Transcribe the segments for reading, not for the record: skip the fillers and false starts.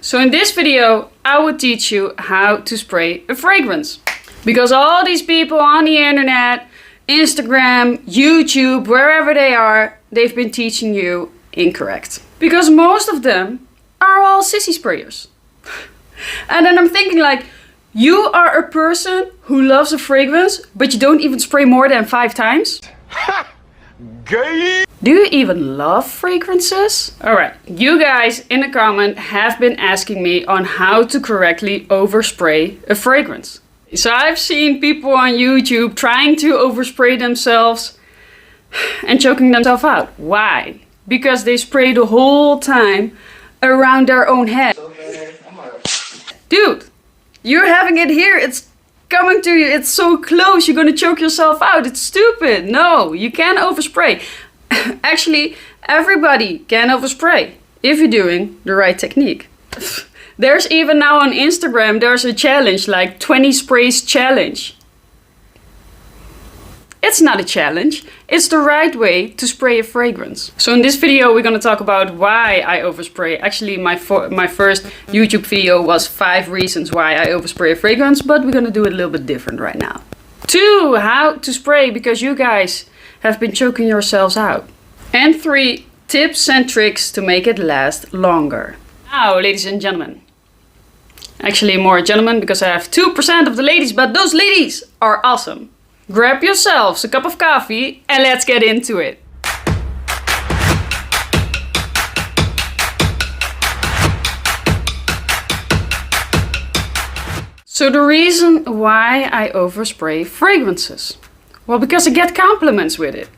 So in this video, I will teach you how to spray a fragrance. Because all these people on the internet, Instagram, YouTube, wherever they are, they've been teaching you incorrect. Because most of them are all sissy sprayers. And then I'm thinking like, you are a person who loves a fragrance, but you don't even spray more than 5 times? Ha! Gay! Do you even love fragrances? Alright, you guys in the comment have been asking me on how to correctly overspray a fragrance. So I've seen people on YouTube trying to overspray themselves and choking themselves out. Why? Because they spray the whole time around their own head. Dude, you're having it here, it's coming to you, it's so close, you're gonna choke yourself out, it's stupid. No, you can't overspray. Actually, everybody can overspray if you're doing the right technique. There's even now on Instagram, there's a challenge like 20 sprays challenge. It's not a challenge, it's the right way to spray a fragrance. So in this video we're gonna talk about why I overspray. Actually my first YouTube video was 5 reasons why I overspray a fragrance, but we're gonna do it a little bit different right now. 2, how to spray because you guys have been choking yourselves out. And 3, tips and tricks to make it last longer. Now ladies and gentlemen. Actually more gentlemen because I have 2% of the ladies, but those ladies are awesome. Grab yourselves a cup of coffee and let's get into it. So the reason why I overspray fragrances. Well, because I get compliments with it.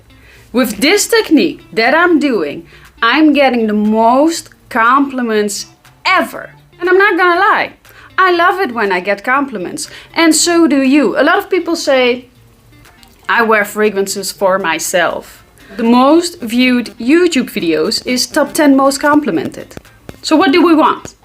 With this technique that I'm doing, I'm getting the most compliments ever. And I'm not gonna lie, I love it when I get compliments. And so do you. A lot of people say, I wear fragrances for myself. The most viewed YouTube videos is top 10 most complimented. So what do we want?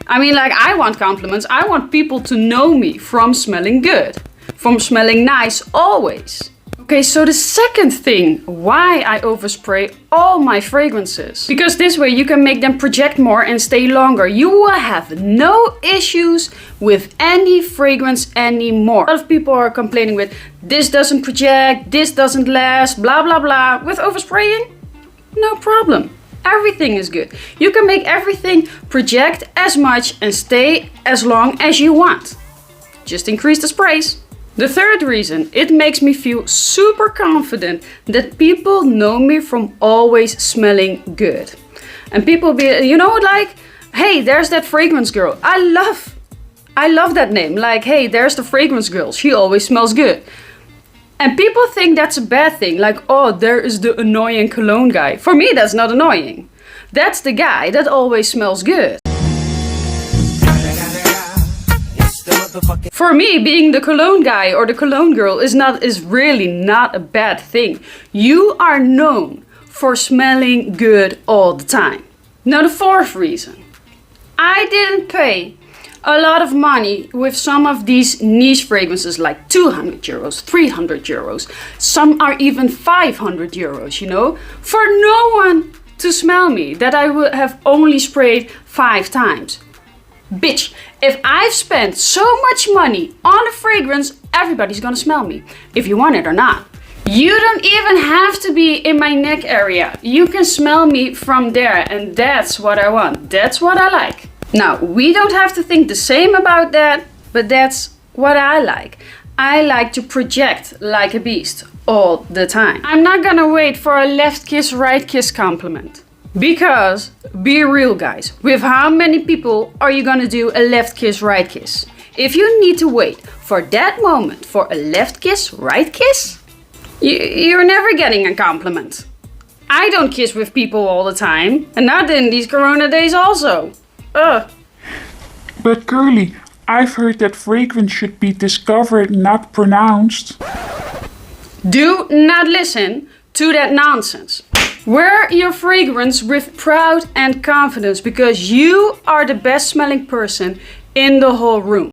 I mean, like, I want compliments. I want people to know me from smelling good, from smelling nice always. Okay, so the second thing why I overspray all my fragrances. Because this way you can make them project more and stay longer. You will have no issues with any fragrance anymore. A lot of people are complaining with this doesn't project, this doesn't last, blah blah blah. With overspraying, no problem. Everything is good. You can make everything project as much and stay as long as you want. Just increase the sprays. The third reason, it makes me feel super confident that people know me from always smelling good. And people be, you know, like, hey, there's that fragrance girl. I love that name. Like, hey, there's the fragrance girl. She always smells good. And people think that's a bad thing. Like, oh, there is the annoying cologne guy. For me, that's not annoying. That's the guy that always smells good. For me, being the cologne guy or the cologne girl is really not a bad thing. You are known for smelling good all the time. Now the fourth reason. I didn't pay a lot of money with some of these niche fragrances like 200 euros, 300 euros. Some are even 500 euros, you know. For no one to smell me that I would have only sprayed 5 times. Bitch, if I've spent so much money on a fragrance, everybody's gonna smell me, if you want it or not. You don't even have to be in my neck area. You can smell me from there, and that's what I want. That's what I like. Now, we don't have to think the same about that, but that's what I like. I like to project like a beast all the time. I'm not gonna wait for a left kiss, right kiss compliment. Because, be real guys, with how many people are you gonna do a left kiss, right kiss? If you need to wait for that moment for a left kiss, right kiss, you're never getting a compliment. I don't kiss with people all the time, and not in these corona days also. Ugh. But Curly, I've heard that fragrance should be discovered, not pronounced. Do not listen to that nonsense. Wear your fragrance with pride and confidence because you are the best smelling person in the whole room.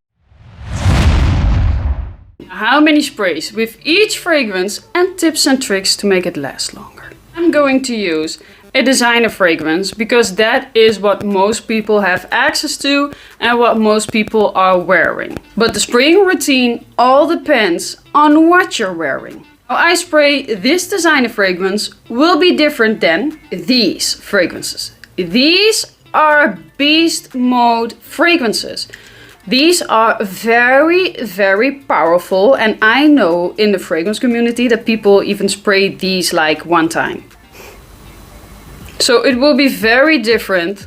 How many sprays with each fragrance and tips and tricks to make it last longer. I'm going to use a designer fragrance because that is what most people have access to and what most people are wearing. But the spraying routine all depends on what you're wearing. How I spray this designer fragrance will be different than these fragrances. These are Beastmode fragrances. These are very, very powerful, and I know in the fragrance community that people even spray these like one time. So it will be very different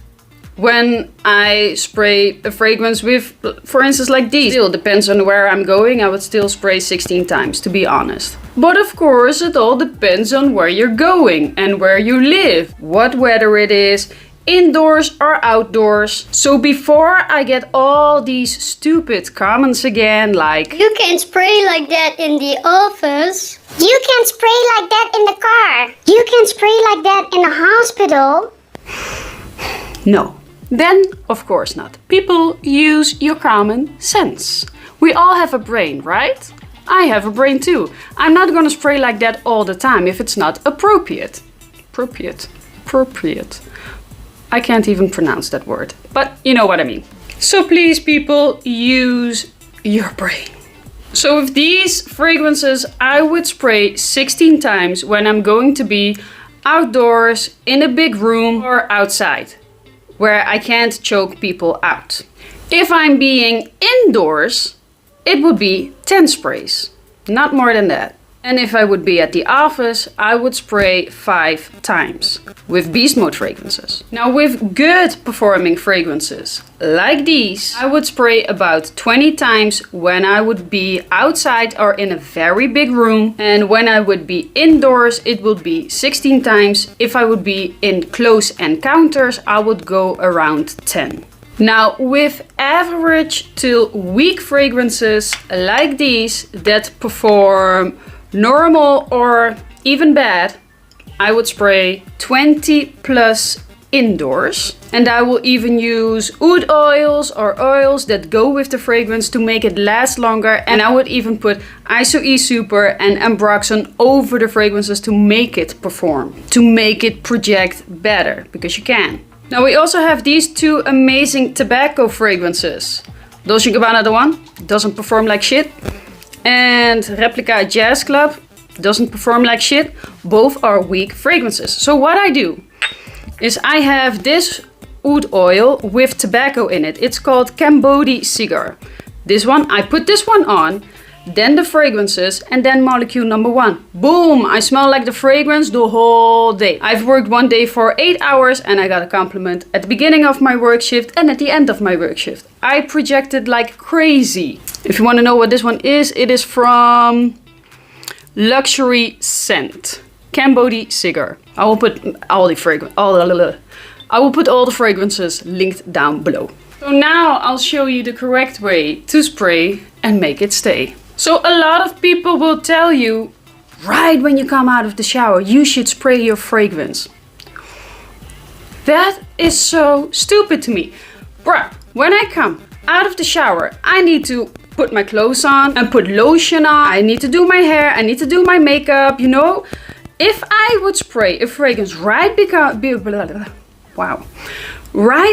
when I spray a fragrance with, for instance, like these. Still depends on where I'm going. I would still spray 16 times, to be honest. But of course, it all depends on where you're going and where you live, what weather it is, indoors or outdoors. So before I get all these stupid comments again, like, you can spray like that in the office. You can spray like that in the car. You can spray like that in the hospital. no. Then, of course not. People, use your common sense. We all have a brain, right? I have a brain too. I'm not gonna spray like that all the time if it's not appropriate. Appropriate. I can't even pronounce that word, but you know what I mean. So please, people, use your brain. So with these fragrances, I would spray 16 times when I'm going to be outdoors, in a big room, or outside, where I can't choke people out. If I'm being indoors, it would be 10 sprays, not more than that. And if I would be at the office, I would spray 5 times with Beastmode fragrances. Now with good performing fragrances like these, I would spray about 20 times when I would be outside or in a very big room. And when I would be indoors, it would be 16 times. If I would be in close encounters, I would go around 10. Now with average to weak fragrances like these that perform normal or even bad, I would spray 20 plus indoors. And I will even use oud oils or oils that go with the fragrance to make it last longer. And I would even put ISO-E Super and Ambroxan over the fragrances to make it perform, to make it project better, because you can. Now we also have these two amazing tobacco fragrances. Dolce & Gabbana The One doesn't perform like shit. And Replica Jazz Club doesn't perform like shit. Both are weak fragrances. So what I do is I have this oud oil with tobacco in it. It's called Cambodi Cigar. This one, I put this one on, then the fragrances, and then molecule number 1. Boom! I smell like the fragrance the whole day. I've worked one day for 8 hours and I got a compliment at the beginning of my work shift and at the end of my work shift. I projected like crazy. If you want to know what this one is, it is from Luxury Scent. Cambodi Cigar. I will put all the fragrances linked down below. So now I'll show you the correct way to spray and make it stay. So a lot of people will tell you, right when you come out of the shower, you should spray your fragrance. That is so stupid to me. Bruh, when I come out of the shower, I need to put my clothes on and put lotion on. I need to do my hair, I need to do my makeup, you know. If I would spray a fragrance right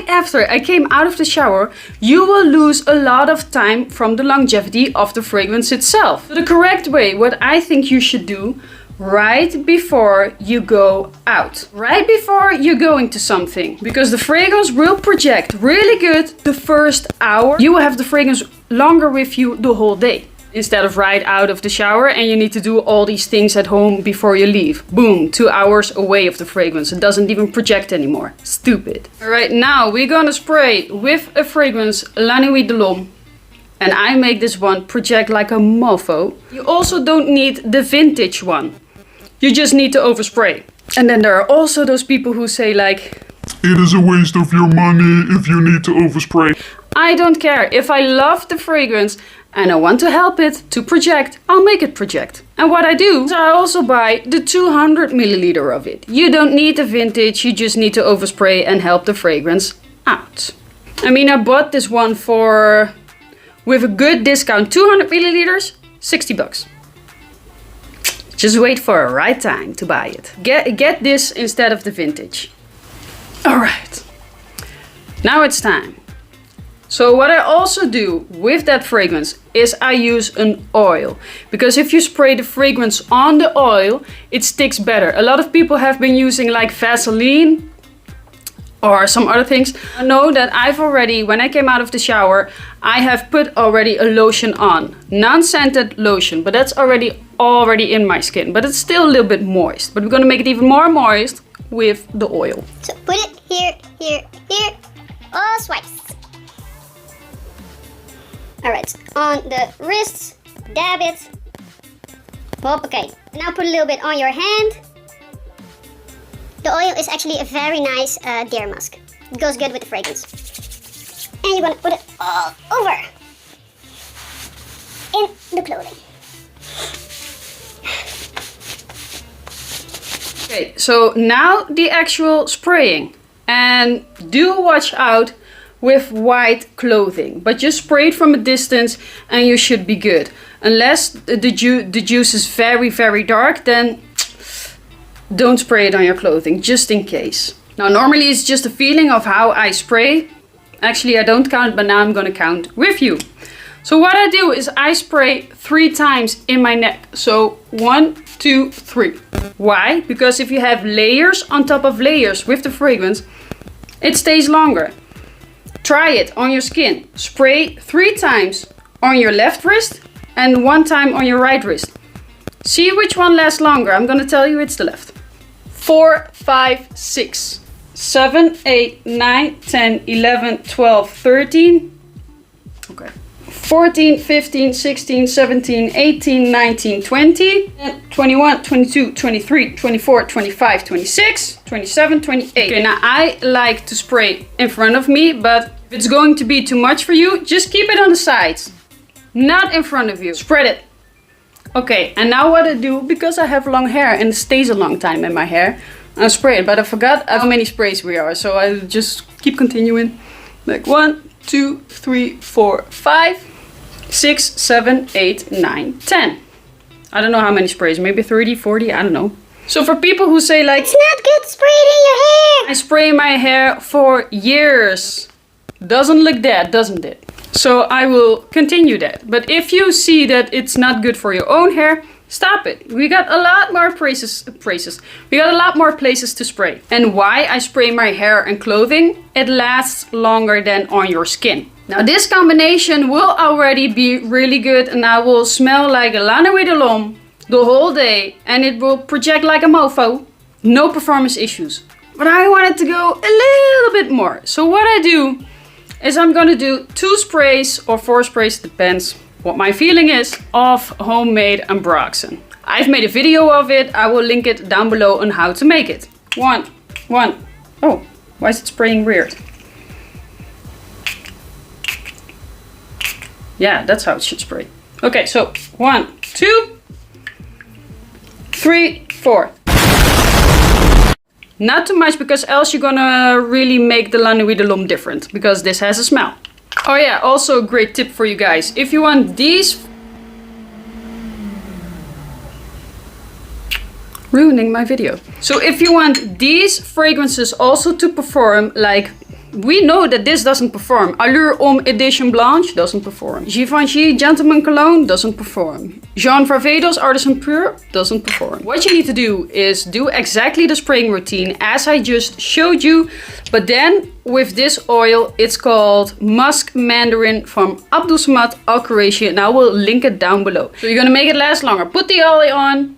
after I came out of the shower, you will lose a lot of time from the longevity of the fragrance itself. So the correct way, what I think you should do right before you go out, right before you're going to something, because the fragrance will project really good the first hour. You will have the fragrance longer with you the whole day, instead of right out of the shower and you need to do all these things at home before you leave. Boom, 2 hours away of the fragrance. It doesn't even project anymore. Stupid. Alright, now we're gonna spray with a fragrance La Nuit de l'Homme. And I make this one project like a mofo. You also don't need the vintage one. You just need to overspray. And then there are also those people who say like, it is a waste of your money if you need to overspray. I don't care. If I love the fragrance and I want to help it to project, I'll make it project. And what I do is I also buy the 200 milliliter of it. You don't need the vintage, you just need to overspray and help the fragrance out. I mean, I bought this one for, with a good discount, 200 milliliters, 60 bucks. Just wait for a right time to buy it. Get this instead of the vintage. Alright, now it's time. So what I also do with that fragrance is I use an oil. Because if you spray the fragrance on the oil, it sticks better. A lot of people have been using like Vaseline or some other things. I know that I've already, when I came out of the shower, I have put already a lotion on. Non-scented lotion, but that's already in my skin. But it's still a little bit moist. But we're gonna make it even more moist with the oil. So put it here, here, here. All swipes. Alright, on the wrists, dab it. Okay, now put a little bit on your hand. The oil is actually a very nice deer musk. It goes good with the fragrance. And you're gonna put it all over in the clothing. Okay, so now the actual spraying. And do watch out with white clothing, but just spray it from a distance and you should be good. Unless the juice is very, very dark, then don't spray it on your clothing, just in case. Now normally it's just a feeling of how I spray. Actually I don't count, but now I'm gonna count with you. So what I do is I spray 3 times in my neck. So 1, 2, 3. Why? Because if you have layers on top of layers with the fragrance, it stays longer. Try it on your skin. Spray 3 times on your left wrist and 1 time on your right wrist. See which one lasts longer. I'm gonna tell you it's the left. 4, 5, 6, 7, 8, 9, 10, 11, 12, 13. Okay. 14, 15, 16, 17, 18, 19, 20, 21, 22, 23, 24, 25, 26, 27, 28. Okay, now I like to spray in front of me, but if it's going to be too much for you, just keep it on the sides. Not in front of you. Spread it. Okay, and now what I do, because I have long hair and it stays a long time in my hair, I spray it, but I forgot how many sprays we are, so I just keep continuing. Like 1, 2, 3, 4, 5, 6, 7, 8, 9, 10. I don't know how many sprays, maybe 30, 40, I don't know. So for people who say like, it's not good to spray it in your hair. I spray my hair for years. Doesn't look that, doesn't it? So I will continue that. But if you see that it's not good for your own hair, stop it. We got a lot more We got a lot more places to spray. And why I spray my hair and clothing? It lasts longer than on your skin. Now this combination will already be really good and I will smell like a Nuit the whole day and it will project like a mofo. No performance issues. But I wanted to go a little bit more. So what I do is I'm gonna do 2 sprays or 4 sprays, depends what my feeling is, of homemade Ambroxan. I've made a video of it. I will link it down below on how to make it. 1. Oh, why is it spraying weird? Yeah, that's how it should spray. Okay, so 1, 2, 3, 4. Not too much, because else you're gonna really make the Nuit different, because this has a smell. Oh yeah, also a great tip for you guys. If you want these... Ruining my video. So if you want these fragrances also to perform, like... We know that this doesn't perform. Allure Homme Edition Blanche doesn't perform. Givenchy Gentleman Cologne doesn't perform. Jean Varvatos Artisan Pure doesn't perform. What you need to do is do exactly the spraying routine as I just showed you. But then with this oil, it's called Musk Mandarin from Abdul Samad Al Quraishi, and I will link it down below. So you're gonna make it last longer. Put the oil on,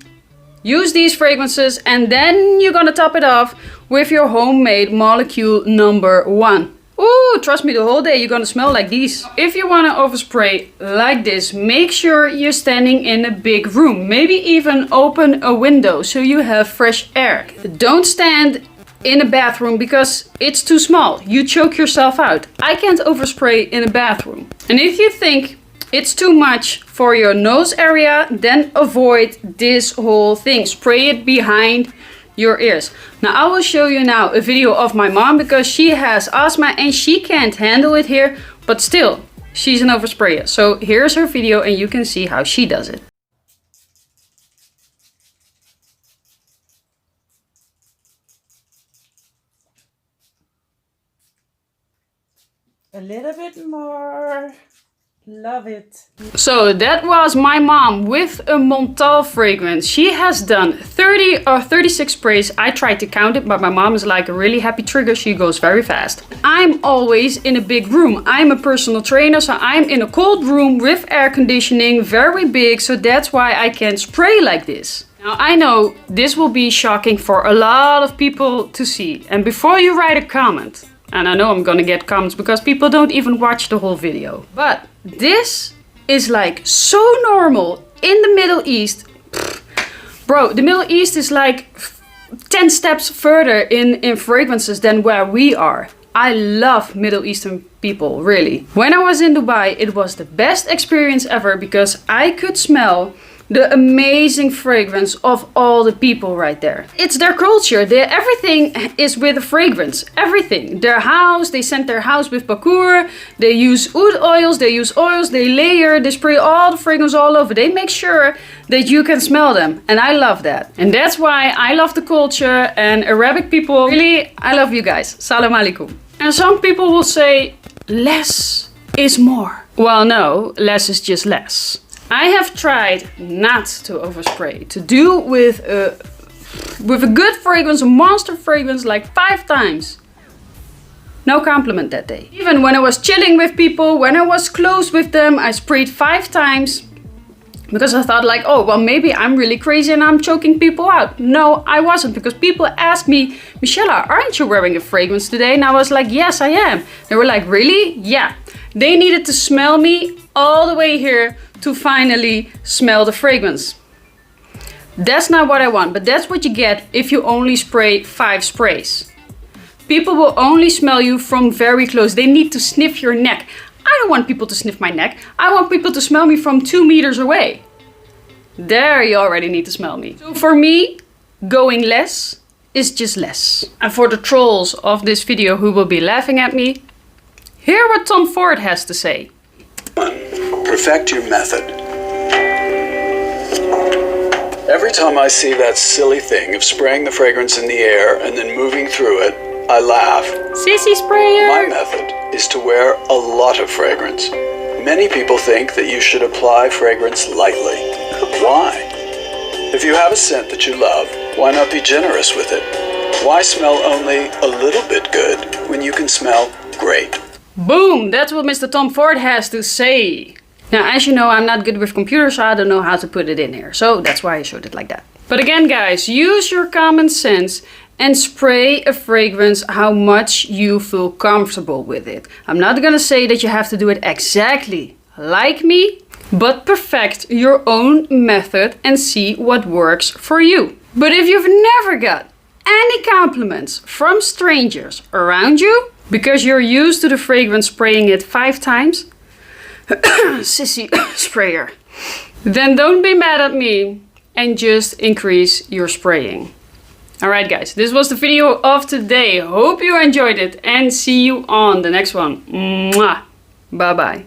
use these fragrances, and then you're gonna top it off with your homemade molecule number 1. Ooh, trust me, the whole day you're gonna smell like these. If you wanna overspray like this, make sure you're standing in a big room. Maybe even open a window so you have fresh air. Don't stand in a bathroom because it's too small. You choke yourself out. I can't overspray in a bathroom. And if you think it's too much for your nose area, then avoid this whole thing. Spray it behind your ears. Now I will show you now a video of my mom, because she has asthma and she can't handle it here, but still she's an oversprayer. So here's her video and you can see how she does it. A little bit more. Love it. So that was my mom with a Montale fragrance. She has done 30 or 36 sprays. I tried to count it, but my mom is like a really happy trigger. She goes very fast. I'm always in a big room. I'm a personal trainer, so I'm in a cold room with air conditioning, very big. So that's why I can spray like this. Now I know this will be shocking for a lot of people to see. And before you write a comment, and I know I'm gonna get comments because people don't even watch the whole video. But this is like so normal in the Middle East. Bro, the Middle East is like 10 steps further in fragrances than where we are. I love Middle Eastern people, really. When I was in Dubai, it was the best experience ever because I could smell the amazing fragrance of all the people right there. It's their culture. Everything is with a fragrance. Everything. Their house, they scent their house with bakur. They use oud oils, they layer, they spray all the fragrance all over. They make sure that you can smell them. And I love that. And that's why I love the culture and Arabic people. Really, I love you guys. Salam alaikum. And some people will say, less is more. Well, no, less is just less. I have tried not to overspray, to do with a good fragrance, a monster fragrance, like 5 times. No compliment that day. Even when I was chilling with people, when I was close with them, I sprayed 5 times. Because I thought like, oh, well, maybe I'm really crazy and I'm choking people out. No, I wasn't, because people asked me, Margiela, aren't you wearing a fragrance today? And I was like, yes, I am. They were like, really? Yeah. They needed to smell me all the way here to finally smell the fragrance. That's not what I want, but that's what you get if you only spray 5 sprays. People will only smell you from very close. They need to sniff your neck. I don't want people to sniff my neck. I want people to smell me from 2 meters away. There you already need to smell me. So for me, going less is just less. And for the trolls of this video who will be laughing at me, hear what Tom Ford has to say. Perfect your method. Every time I see that silly thing of spraying the fragrance in the air and then moving through it, I laugh. Sissyspraying! My method is to wear a lot of fragrance. Many people think that you should apply fragrance lightly. Why? If you have a scent that you love, why not be generous with it? Why smell only a little bit good when you can smell great? Boom! That's what Mr. Tom Ford has to say. Now, as you know, I'm not good with computers, so I don't know how to put it in here. So that's why I showed it like that. But again, guys, use your common sense and spray a fragrance how much you feel comfortable with it. I'm not gonna say that you have to do it exactly like me, but perfect your own method and see what works for you. But if you've never got any compliments from strangers around you, because you're used to the fragrance spraying it 5 times, sissy sprayer, then don't be mad at me and just increase your spraying. Alright guys, this was the video of today. Hope you enjoyed it and see you on the next one. Mwah. Bye bye.